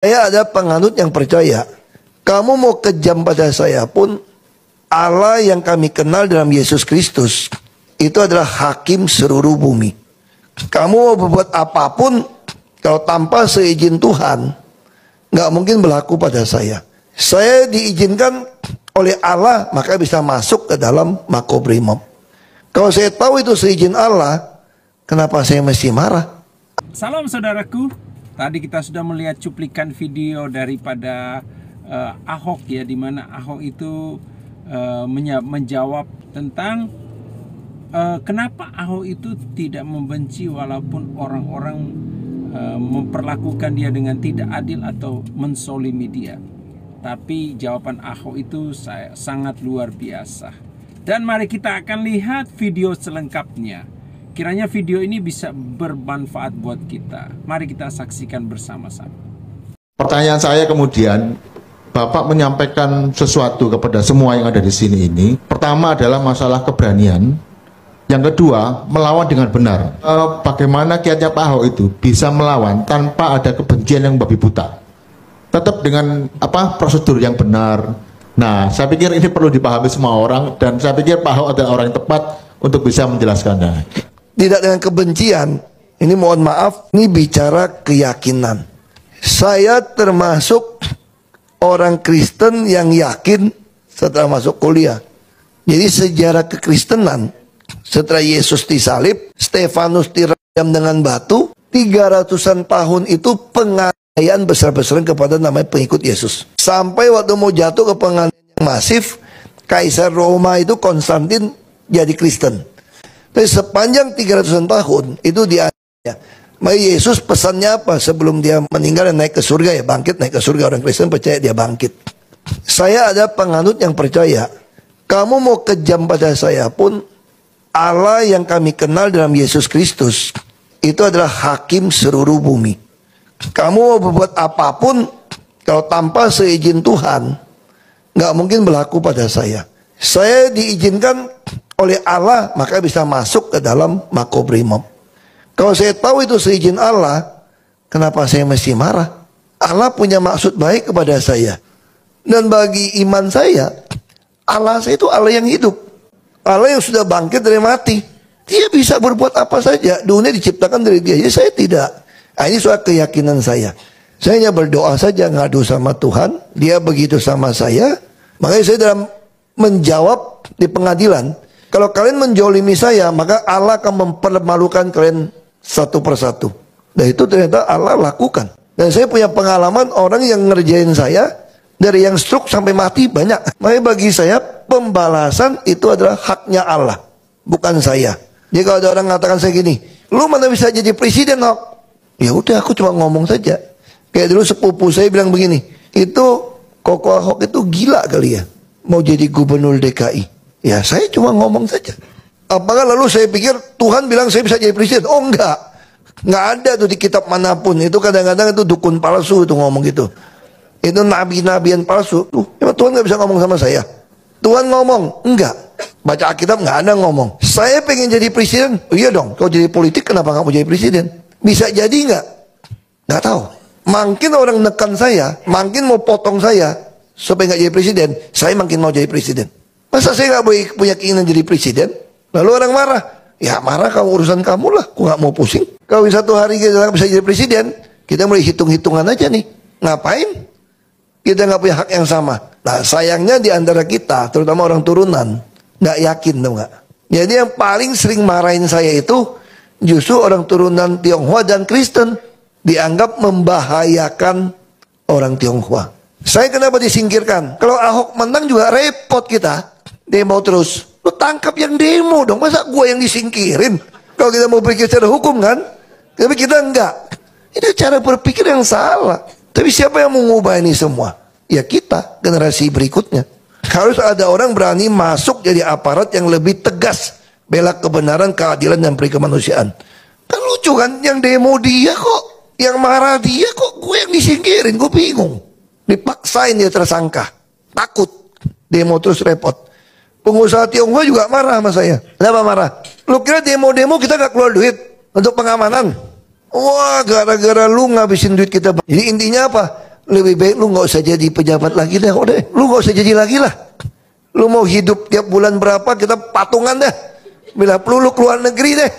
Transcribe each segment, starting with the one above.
Saya ada penganut yang percaya, kamu mau kejam pada saya pun, Allah yang kami kenal dalam Yesus Kristus itu adalah hakim seluruh bumi. Kamu mau berbuat apapun, kalau tanpa seizin Tuhan, nggak mungkin berlaku pada saya. Saya diizinkan oleh Allah, maka bisa masuk ke dalam Makobrimob. Kalau saya tahu itu seizin Allah, kenapa saya mesti marah? Salam saudaraku, tadi kita sudah melihat cuplikan video daripada Ahok ya, dimana Ahok itu menjawab tentang kenapa Ahok itu tidak membenci walaupun orang-orang memperlakukan dia dengan tidak adil atau mensolimi dia. Tapi jawaban Ahok itu sangat luar biasa. Dan mari kita akan lihat video selengkapnya. Kiranya video ini bisa bermanfaat buat kita. Mari kita saksikan bersama-sama. Pertanyaan saya kemudian, Bapak menyampaikan sesuatu kepada semua yang ada di sini ini. Pertama adalah masalah keberanian. Yang kedua, melawan dengan benar. Bagaimana kiatnya Pak Ahok itu bisa melawan tanpa ada kebencian yang babi buta? Tetap dengan prosedur yang benar. Nah, saya pikir ini perlu dipahami semua orang, dan saya pikir Pak Ahok adalah orang yang tepat untuk bisa menjelaskannya. Tidak dengan kebencian, ini mohon maaf, ini bicara keyakinan. Saya termasuk orang Kristen yang yakin setelah masuk kuliah. Jadi sejarah kekristenan, setelah Yesus disalib, Stefanus dirajam dengan batu, 300-an tahun itu penganiayaan besar-besaran kepada namanya pengikut Yesus. Sampai waktu mau jatuh ke penganiayaan yang masif, Kaisar Roma itu Konstantin jadi Kristen. Tapi sepanjang 300-an tahun itu dianiaya. Maka Yesus pesannya apa sebelum dia meninggal dan naik ke surga, ya bangkit naik ke surga. Orang Kristen percaya dia bangkit. Saya ada penganut yang percaya, kamu mau kejam pada saya pun, Allah yang kami kenal dalam Yesus Kristus itu adalah hakim seluruh bumi. Kamu mau berbuat apapun, kalau tanpa seizin Tuhan, nggak mungkin berlaku pada saya. Saya diizinkan oleh Allah, maka bisa masuk ke dalam Makobrimob. Kalau saya tahu itu seizin Allah, kenapa saya mesti marah? Allah punya maksud baik kepada saya. Dan bagi iman saya, Allah saya itu Allah yang hidup. Allah yang sudah bangkit dari mati. Dia bisa berbuat apa saja. Dunia diciptakan dari dia. Jadi saya tidak. Nah, ini soal keyakinan saya. Saya hanya berdoa saja, ngadu sama Tuhan. Dia begitu sama saya. Makanya saya dalam menjawab di pengadilan, kalau kalian menjolimi saya, maka Allah akan mempermalukan kalian satu persatu. Dan itu ternyata Allah lakukan. Dan saya punya pengalaman orang yang ngerjain saya, dari yang stroke sampai mati banyak. Makanya bagi saya pembalasan itu adalah haknya Allah, bukan saya. Jadi kalau ada orang mengatakan saya gini, lu mana bisa jadi presiden, Ahok? Ya udah, aku cuma ngomong saja. Kayak dulu sepupu saya bilang begini, itu Koko Ahok itu gila kali ya, mau jadi gubernur DKI. Ya saya cuma ngomong saja. Apakah lalu saya pikir Tuhan bilang saya bisa jadi presiden? Oh enggak. Enggak ada tuh di kitab manapun. Itu kadang-kadang itu dukun palsu itu ngomong gitu. Itu nabi-nabian palsu. Emang Tuhan gak bisa ngomong sama saya? Tuhan ngomong? Enggak. Baca Alkitab gak ada ngomong. Saya pengen jadi presiden? Oh iya dong. Kalau jadi politik kenapa gak mau jadi presiden? Bisa jadi enggak? Gak tahu. Makin orang nekan saya, makin mau potong saya supaya gak jadi presiden, saya makin mau jadi presiden. Masa saya gak boleh punya keinginan jadi presiden? Lalu orang marah. Ya marah, kamu urusan kamu lah. Aku gak mau pusing. Kalau satu hari kita bisa jadi presiden, kita mulai hitung-hitungan aja nih. Ngapain? Kita gak punya hak yang sama. Nah sayangnya di antara kita, terutama orang turunan, gak yakin dong gak. Jadi yang paling sering marahin saya itu justru orang turunan Tionghoa dan Kristen. Dianggap membahayakan orang Tionghoa. Saya kenapa disingkirkan? Kalau Ahok menang juga repot kita. Demo terus. Lu tangkap yang demo dong. Masa gua yang disingkirin? Kalau kita mau berpikir secara hukum kan? Tapi kita enggak. Ini cara berpikir yang salah. Tapi siapa yang mau mengubah ini semua? Ya kita, generasi berikutnya. Harus ada orang berani masuk jadi aparat yang lebih tegas. Bela kebenaran, keadilan, dan perikemanusiaan. Kan lucu kan? Yang demo dia kok. Yang marah dia kok. Gue yang disingkirin. Gue bingung. Dipaksain dia tersangka. Takut. Demo terus repot. Pengusaha Tionghoa juga marah sama saya. Kenapa marah? Lu kira demo-demo kita gak keluar duit untuk pengamanan? Wah, gara-gara lu ngabisin duit kita. Jadi intinya apa? lebih baik lu nggak usah jadi pejabat lagi deh, udah. Lu nggak usah jadi lagi lah. Lu mau hidup tiap bulan berapa, kita patungan deh. Bila perlu lu keluar negeri deh.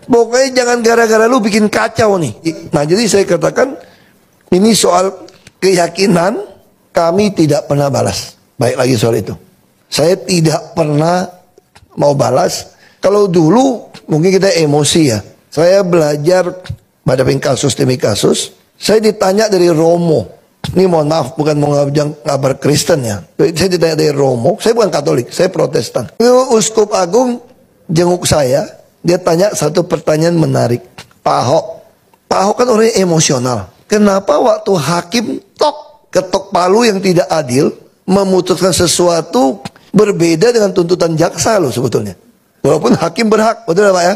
Pokoknya jangan gara-gara lu bikin kacau nih. Nah jadi saya katakan, ini soal keyakinan, kami tidak pernah balas. Baik lagi soal itu. Saya tidak pernah mau balas. Kalau dulu mungkin kita emosi ya. Saya belajar menghadapi kasus demi kasus. Saya ditanya dari Romo. Ini mohon maaf, bukan mau ngabar Kristen ya. Saya ditanya dari Romo. Saya bukan Katolik, saya Protestan. Itu Uskup Agung jenguk saya. Dia tanya satu pertanyaan menarik. Pak Ahok kan orangnya emosional. Kenapa waktu hakim ketok palu yang tidak adil, memutuskan sesuatu berbeda dengan tuntutan jaksa loh sebetulnya. Walaupun hakim berhak, betul ya Pak ya?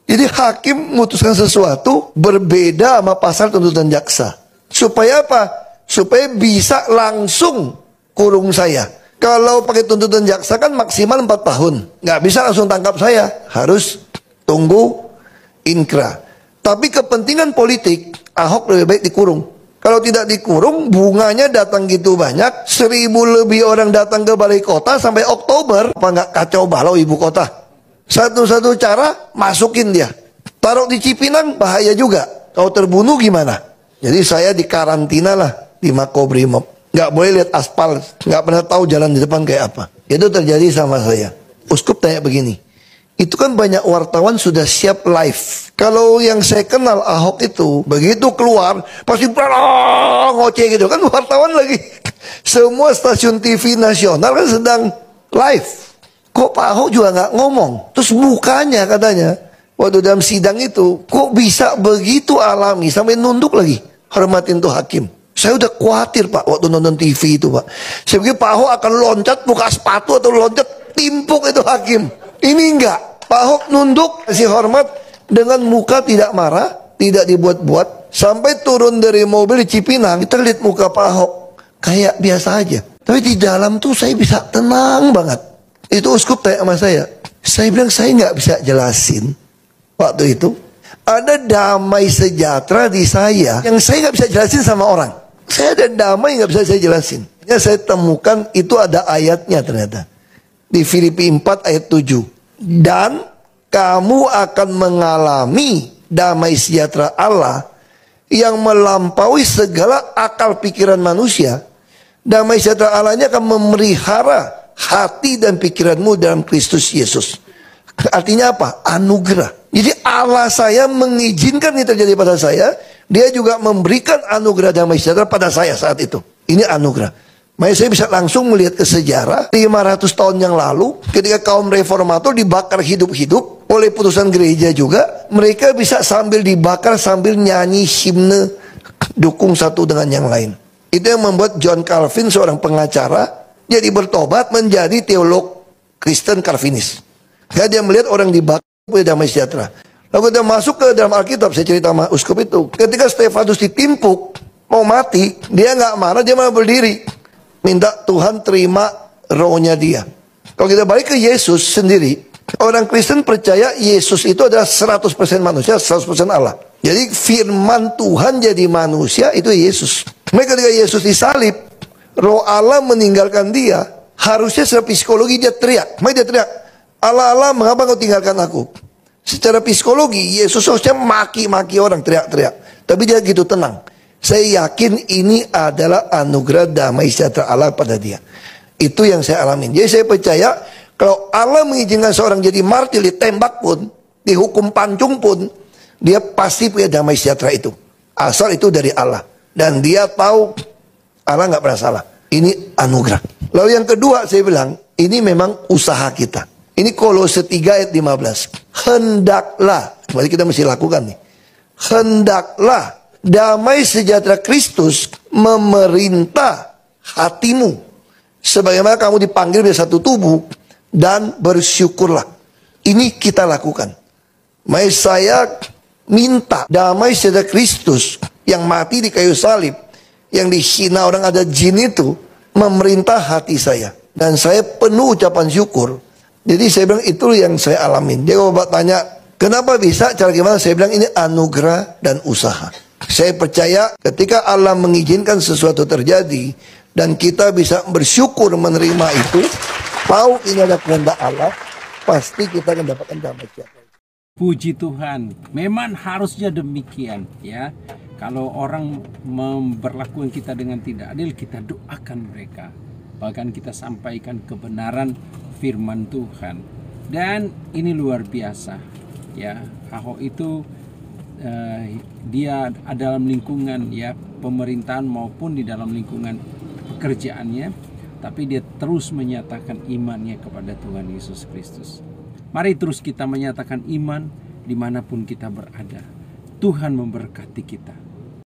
Jadi hakim memutuskan sesuatu berbeda sama pasal tuntutan jaksa. Supaya apa? Supaya bisa langsung kurung saya. Kalau pakai tuntutan jaksa kan maksimal 4 tahun. Nggak bisa langsung tangkap saya. Harus tunggu inkra. Tapi kepentingan politik, Ahok lebih baik dikurung. Kalau tidak dikurung, bunganya datang gitu banyak. 1.000 lebih orang datang ke balai kota sampai Oktober. Apa nggak kacau balau ibu kota? Satu-satu cara, masukin dia. Taruh di Cipinang, bahaya juga. Kalau terbunuh gimana? Jadi saya dikarantina lah di Makobrimob. Nggak boleh lihat aspal. Nggak pernah tahu jalan di depan kayak apa. Itu terjadi sama saya. Uskup tanya begini. Itu kan banyak wartawan sudah siap live. Kalau yang saya kenal Ahok itu, begitu keluar, pasti ngoceh gitu. Kan wartawan lagi. Semua stasiun TV nasional kan sedang live. Kok Pak Ahok juga nggak ngomong? Terus mukanya katanya, waktu dalam sidang itu, kok bisa begitu alami, sampai nunduk lagi. Hormatin tuh hakim. Saya udah khawatir Pak, waktu nonton TV itu Pak. Saya pikir Pak Ahok akan loncat, buka sepatu atau loncat, timpuk itu hakim. Ini enggak. Pak Ahok nunduk, kasih hormat, dengan muka tidak marah, tidak dibuat-buat. Sampai turun dari mobil di Cipinang, kita lihat muka Pak Ahok. Kayak biasa aja. Tapi di dalam tuh saya bisa tenang banget. Itu uskup tanya sama saya. Saya bilang saya nggak bisa jelasin. Waktu itu ada damai sejahtera di saya yang saya nggak bisa jelasin sama orang. Saya ada damai nggak bisa saya jelasin. Ya, saya temukan itu ada ayatnya ternyata. Di Filipi 4 ayat 7. Dan kamu akan mengalami damai sejahtera Allah yang melampaui segala akal pikiran manusia. Damai sejahtera Allah ini akan memelihara hati dan pikiranmu dalam Kristus Yesus. Artinya apa? Anugerah. Jadi Allah saya mengizinkan ini terjadi pada saya. Dia juga memberikan anugerah damai sejahtera pada saya saat itu. Ini anugerah. Makanya saya bisa langsung melihat ke sejarah 500 tahun yang lalu, ketika kaum reformator dibakar hidup-hidup oleh putusan gereja juga, mereka bisa sambil dibakar sambil nyanyi himne dukung satu dengan yang lain. Itu yang membuat John Calvin, seorang pengacara, jadi bertobat menjadi teolog Kristen Calvinis. Karena dia melihat orang dibakar punya damai sejahtera. Lalu dia masuk ke dalam Alkitab, saya cerita sama uskup itu. Ketika Stefanus ditimpuk, mau mati, dia nggak marah, dia malah berdiri. Minta Tuhan terima rohnya dia. Kalau kita balik ke Yesus sendiri, orang Kristen percaya Yesus itu adalah 100% manusia, 100% Allah. Jadi firman Tuhan jadi manusia itu Yesus. Mereka ketika Yesus disalib, roh Allah meninggalkan dia, harusnya secara psikologi dia teriak. Dia teriak, Allah, Allah, mengapa kau tinggalkan aku? Secara psikologi, Yesus harusnya maki-maki orang, teriak-teriak. Tapi dia gitu tenang. Saya yakin ini adalah anugerah damai sejahtera Allah pada dia. Itu yang saya alamin. Jadi saya percaya, kalau Allah mengizinkan seorang jadi martir, ditembak pun, dihukum pancung pun, dia pasti punya damai sejahtera itu. Asal itu dari Allah. Dan dia tahu Allah nggak pernah salah. Ini anugerah. Lalu yang kedua saya bilang, ini memang usaha kita. Ini Kolose 3 ayat 15. Hendaklah, berarti kita mesti lakukan nih. Hendaklah damai sejahtera Kristus memerintah hatimu. Sebagaimana kamu dipanggil menjadi satu tubuh, dan bersyukurlah. Ini kita lakukan. Makanya saya minta damai sejahtera Kristus yang mati di kayu salib, yang dihina orang ada jin itu, memerintah hati saya. Dan saya penuh ucapan syukur. Jadi saya bilang itu yang saya alamin. Dia kalau Bapak tanya, kenapa bisa, cara gimana? Saya bilang ini anugerah dan usaha. Saya percaya ketika Allah mengizinkan sesuatu terjadi dan kita bisa bersyukur menerima itu, tahu ini ada kehendak Allah, pasti kita mendapatkan damai sejahtera. Puji Tuhan, memang harusnya demikian ya. Kalau orang memperlakukan kita dengan tidak adil, kita doakan mereka. Bahkan kita sampaikan kebenaran firman Tuhan. Dan ini luar biasa ya. Ahok itu dia dalam lingkungan ya pemerintahan maupun di dalam lingkungan pekerjaannya, tapi dia terus menyatakan imannya kepada Tuhan Yesus Kristus. Mari terus kita menyatakan iman dimanapun kita berada. Tuhan memberkati kita.